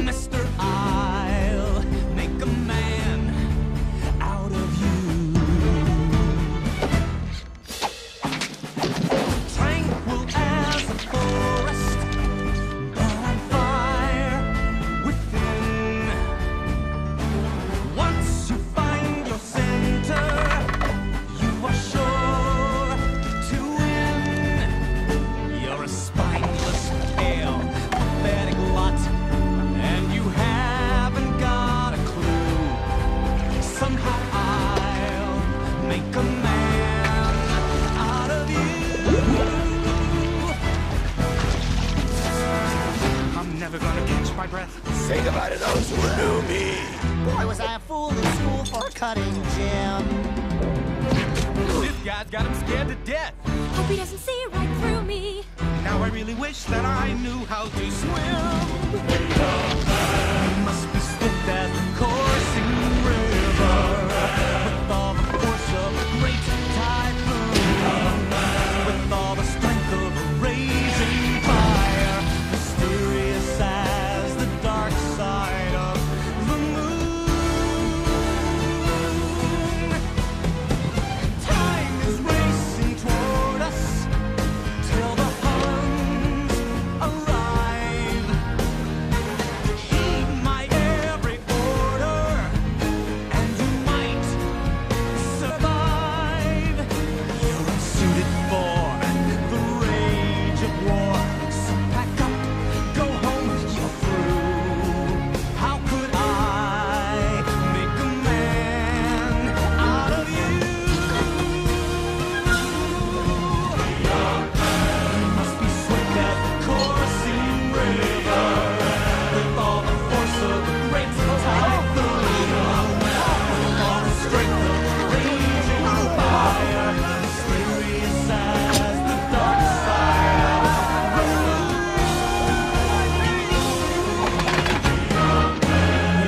Mister, I'll make a man out of you. Tranquil as a forest, but on fire within. Once you find your center, you are sure to win. You're a spineless, pale, pathetic lot, and you haven't got a clue. Somehow I'll make a man out of you. I'm never gonna catch my breath. Say goodbye to those who knew me. Boy, was I a fool in school for cutting Jim. This guy's got him scared to death. Hope he doesn't see right through me. Now I really wish that I knew how to swim. You must be swift as the coursing river, with all the force of a great typhoon, with all the strength of a raging fire, mysterious as the dark side of the moon. Time is racing toward us till the Huns arrive. Heed my every order, and you might survive. You're unsuited for the rage of war, so pack up, go home, you're through. How could I make a man out of you? You must be swift as the coursing river, with all the force of a great typhoon, with all the strength of a raging fire, mysterious as the dark side of the moon.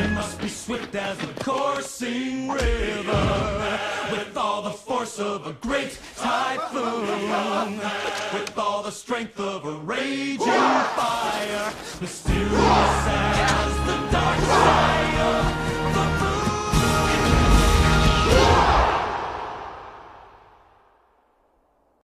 You must be swift as the coursing river, with all the force of a great typhoon, with all the strength of a raging fire, mysterious as